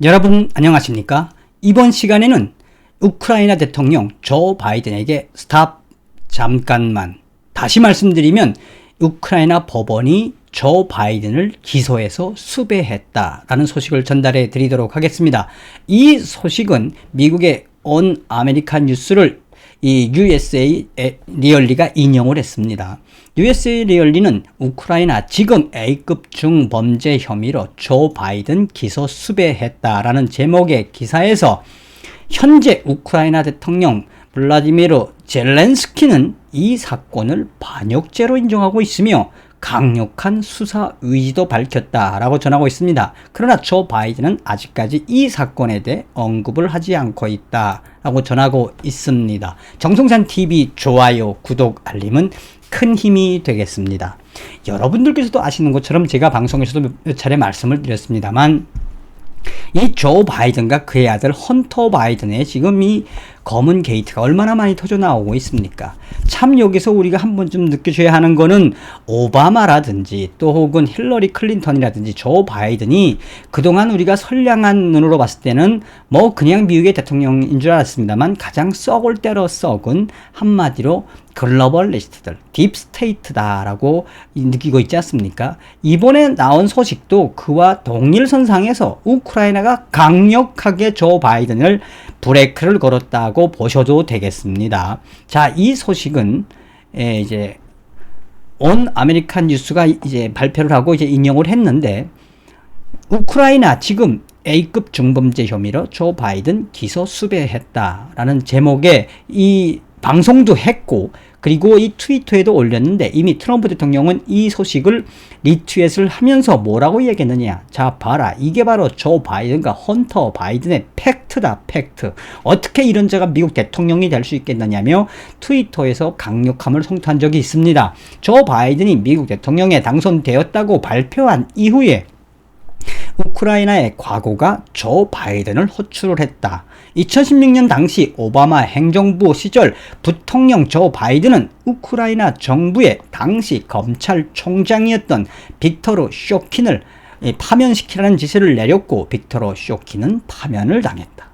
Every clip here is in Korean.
여러분 안녕하십니까? 이번 시간에는 우크라이나 대통령 조 바이든에게 스탑 잠깐만 다시 말씀드리면 우크라이나 법원이 조 바이든을 기소해서 수배했다라는 소식을 전달해 드리도록 하겠습니다. 이 소식은 미국의 온 아메리칸 뉴스를 이 USA 리얼리가 인용을 했습니다. USA 리얼리는 우크라이나 지금 A급 중범죄 혐의로 조 바이든 기소 수배했다라는 제목의 기사에서 현재 우크라이나 대통령 블라디미르 젤렌스키는 이 사건을 반역죄로 인정하고 있으며 강력한 수사 의지도 밝혔다라고 전하고 있습니다. 그러나 조 바이든은 아직까지 이 사건에 대해 언급을 하지 않고 있다라고 전하고 있습니다. 정성찬TV 좋아요, 구독, 알림은 큰 힘이 되겠습니다. 여러분들께서도 아시는 것처럼 제가 방송에서도 몇 차례 말씀을 드렸습니다만 이 조 바이든과 그의 아들 헌터 바이든의 지금 이 검은 게이트가 얼마나 많이 터져 나오고 있습니까? 참 여기서 우리가 한 번쯤 느껴줘야 하는 거는 오바마라든지 또 혹은 힐러리 클린턴이라든지 조 바이든이 그동안 우리가 선량한 눈으로 봤을 때는 뭐 그냥 미국의 대통령인 줄 알았습니다만 가장 썩을 대로 썩은 한마디로 글로벌리스트들, 딥스테이트다라고 느끼고 있지 않습니까? 이번에 나온 소식도 그와 동일선상에서 우크라이나가 강력하게 조 바이든을 브레이크를 걸었다고 보셔도 되겠습니다. 자, 이 소식은 이제 온 아메리칸 뉴스가 이제 발표를 하고 이제 인용을 했는데 우크라이나 지금 A급 중범죄 혐의로 조 바이든 기소 수배했다라는 제목의 이 방송도 했고 그리고 이 트위터에도 올렸는데 이미 트럼프 대통령은 이 소식을 리트윗을 하면서 뭐라고 얘기했느냐. 자, 봐라. 이게 바로 조 바이든과 헌터 바이든의 팩트다, 팩트. 어떻게 이런 자가 미국 대통령이 될 수 있겠느냐며 트위터에서 강력함을 성토한 적이 있습니다. 조 바이든이 미국 대통령에 당선되었다고 발표한 이후에 우크라이나의 과거가 조 바이든을 호출을 했다. 2016년 당시 오바마 행정부 시절 부통령 조 바이든은 우크라이나 정부의 당시 검찰총장이었던 빅토르 쇼킨을 파면시키라는 지시를 내렸고 빅토르 쇼킨은 파면을 당했다.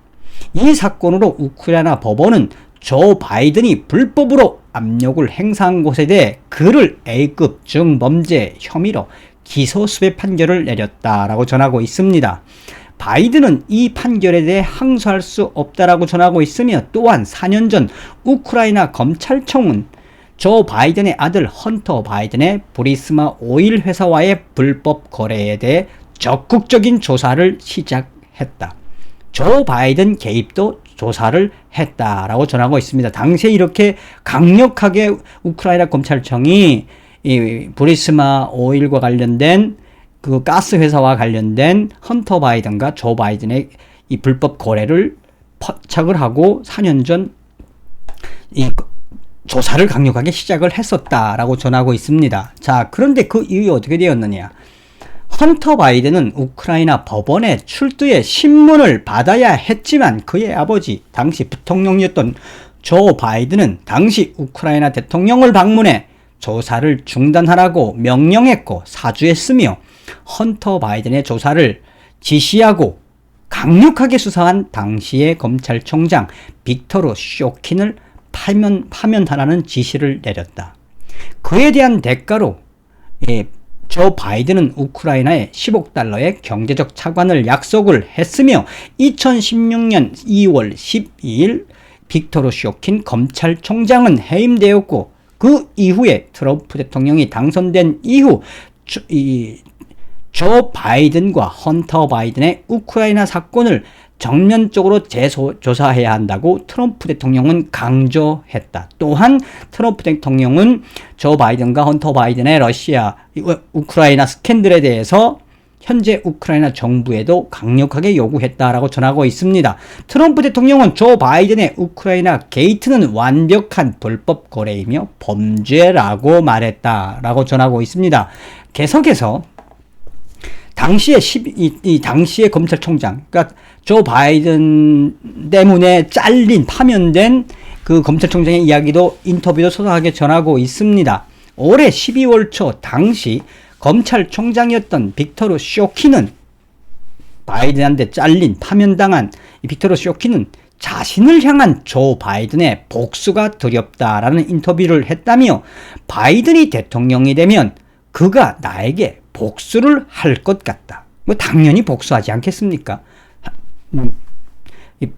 이 사건으로 우크라이나 법원은 조 바이든이 불법으로 압력을 행사한 것에 대해 그를 A급 중범죄 혐의로 기소 수배 판결을 내렸다라고 전하고 있습니다. 바이든은 이 판결에 대해 항소할 수 없다라고 전하고 있으며 또한 4년 전 우크라이나 검찰청은 조 바이든의 아들 헌터 바이든의 브리스마 오일 회사와의 불법 거래에 대해 적극적인 조사를 시작했다. 조 바이든 개입도 조사를 했다라고 전하고 있습니다. 당시에 이렇게 강력하게 우크라이나 검찰청이 이 브리스마 오일과 관련된 그 가스 회사와 관련된 헌터 바이든과 조 바이든의 이 불법 거래를 포착을 하고 4년 전 이 조사를 강력하게 시작을 했었다라고 전하고 있습니다. 자, 그런데 그 이후에 어떻게 되었느냐? 헌터 바이든은 우크라이나 법원에 출두해 신문을 받아야 했지만 그의 아버지 당시 부통령이었던 조 바이든은 당시 우크라이나 대통령을 방문해 조사를 중단하라고 명령했고 사주했으며 헌터 바이든의 조사를 지시하고 강력하게 수사한 당시의 검찰총장 빅토르 쇼킨을 파면하라는 지시를 내렸다. 그에 대한 대가로 조 바이든은 우크라이나에 10억 달러의 경제적 차관을 약속을 했으며 2016년 2월 12일 빅토르 쇼킨 검찰총장은 해임되었고 그 이후에 트럼프 대통령이 당선된 이후 조 바이든과 헌터 바이든의 우크라이나 사건을 정면적으로 재조사해야 한다고 트럼프 대통령은 강조했다. 또한 트럼프 대통령은 조 바이든과 헌터 바이든의 우크라이나 스캔들에 대해서 현재 우크라이나 정부에도 강력하게 요구했다라고 전하고 있습니다. 트럼프 대통령은 조 바이든의 우크라이나 게이트는 완벽한 불법 거래이며 범죄라고 말했다라고 전하고 있습니다. 계속해서 당시의 검찰총장, 그러니까 조 바이든 때문에 파면된 그 검찰총장의 이야기도 인터뷰도 소소하게 전하고 있습니다. 올해 12월 초 당시 검찰총장이었던 빅토르 쇼킨은 바이든한테 잘린 파면당한 이 빅토르 쇼키는 자신을 향한 조 바이든의 복수가 두렵다라는 인터뷰를 했다며 바이든이 대통령이 되면 그가 나에게 복수를 할 것 같다. 뭐 당연히 복수하지 않겠습니까?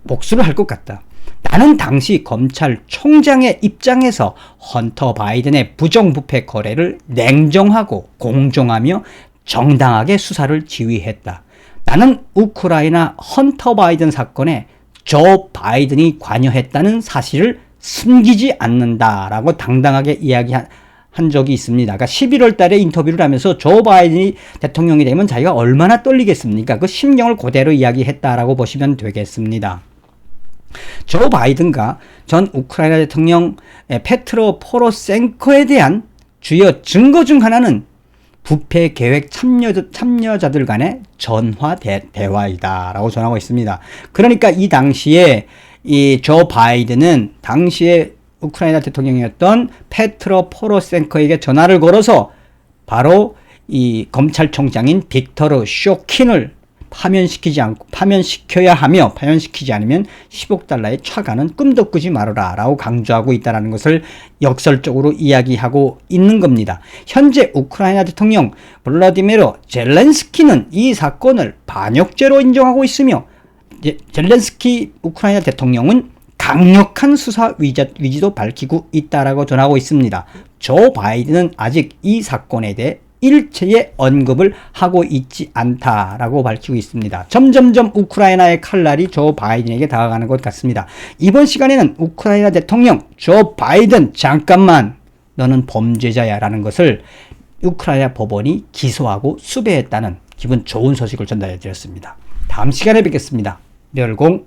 복수를 할 것 같다. 나는 당시 검찰총장의 입장에서 헌터 바이든의 부정부패 거래를 냉정하고 공정하며 정당하게 수사를 지휘했다. 나는 우크라이나 헌터 바이든 사건에 조 바이든이 관여했다는 사실을 숨기지 않는다라고 당당하게 이야기한 적이 있습니다. 그러니까 11월 달에 인터뷰를 하면서 조 바이든이 대통령이 되면 자기가 얼마나 떨리겠습니까? 그 심경을 그대로 이야기했다라고 보시면 되겠습니다. 조 바이든과 전 우크라이나 대통령 페트로 포로셴코에 대한 주요 증거 중 하나는 부패 계획 참여자들 간의 전화 대화이다라고 전하고 있습니다. 그러니까 이 당시에 이 조 바이든은 당시에 우크라이나 대통령이었던 페트로 포로셴코에게 전화를 걸어서 바로 이 검찰총장인 빅토르 쇼킨을 파면시켜야 하며 파면시키지 않으면 10억 달러의 차관은 꿈도 꾸지 말아라 라고 강조하고 있다는 것을 역설적으로 이야기하고 있는 겁니다. 현재 우크라이나 대통령 볼로디미르 젤렌스키는 이 사건을 반역죄로 인정하고 있으며 젤렌스키 우크라이나 대통령은 강력한 수사 위지도 밝히고 있다라고 전하고 있습니다. 조 바이든은 아직 이 사건에 대해 일체의 언급을 하고 있지 않다라고 밝히고 있습니다. 점점점 우크라이나의 칼날이 조 바이든에게 다가가는 것 같습니다. 이번 시간에는 우크라이나 대통령 조 바이든 잠깐만 너는 범죄자야 라는 것을 우크라이나 법원이 기소하고 수배했다는 기분 좋은 소식을 전달해 드렸습니다. 다음 시간에 뵙겠습니다. 멸공